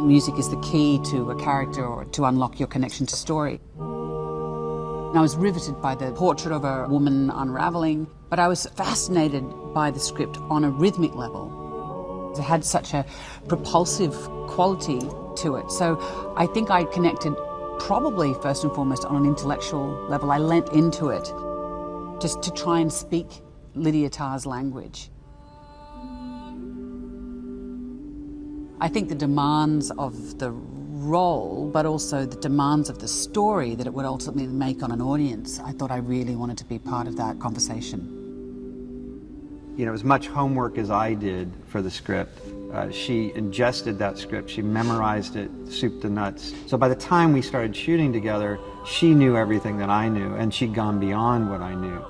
Music is the key to a character or to unlock your connection to story. And I was riveted by the portrait of a woman unraveling, but I was fascinated by the script on a rhythmic level. It had such a propulsive quality to it. So I think I connected probably first and foremost on an intellectual level. I leant into it just to try and speak Lydia Tár's language. I think the demands of the role, but also the demands of the story that it would ultimately make on an audience, I thought I really wanted to be part of that conversation. You know, as much homework as I did for the script, she ingested that script, she memorized it, soup to nuts. So by the time we started shooting together, she knew everything that I knew, and she'd gone beyond what I knew.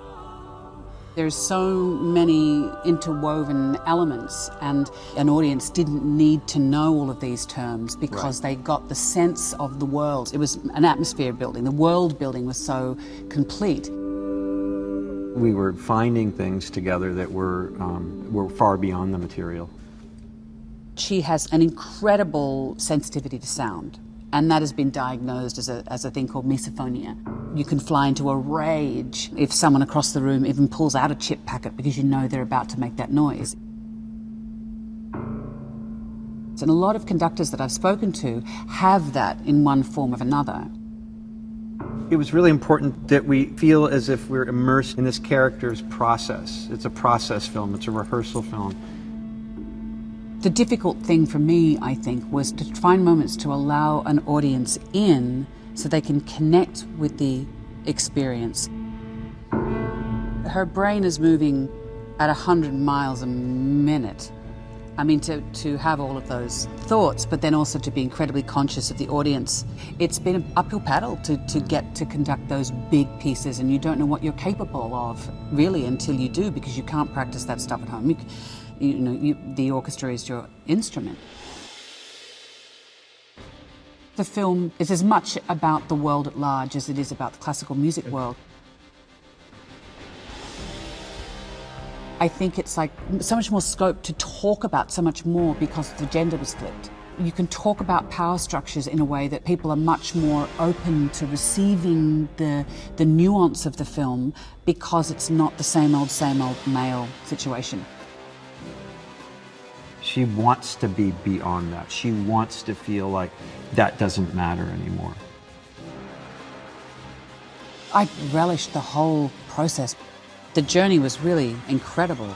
There's so many interwoven elements, and an audience didn't need to know all of these terms because they got the sense of the world. It was an atmosphere building. The world building was so complete. We were finding things together that were far beyond the material. She has an incredible sensitivity to sound, and that has been diagnosed as a thing called misophonia. You can fly into a rage if someone across the room even pulls out a chip packet because you know they're about to make that noise. And a lot of conductors that I've spoken to have that in one form or another. It was really important that we feel as if we're immersed in this character's process. It's a process film, it's a rehearsal film. The difficult thing for me, I think, was to find moments to allow an audience in so they can connect with the experience. Her brain is moving at 100 miles a minute. I mean, to have all of those thoughts, but then also to be incredibly conscious of the audience. It's been an uphill paddle to get to conduct those big pieces, and you don't know what you're capable of, really, until you do, because you can't practice that stuff at home. The orchestra is your instrument. The film is as much about the world at large as it is about the classical music world. I think it's like so much more scope to talk about so much more because the gender was flipped. You can talk about power structures in a way that people are much more open to receiving the nuance of the film because it's not the same old male situation. She wants to be beyond that. She wants to feel like that doesn't matter anymore. I relished the whole process. The journey was really incredible.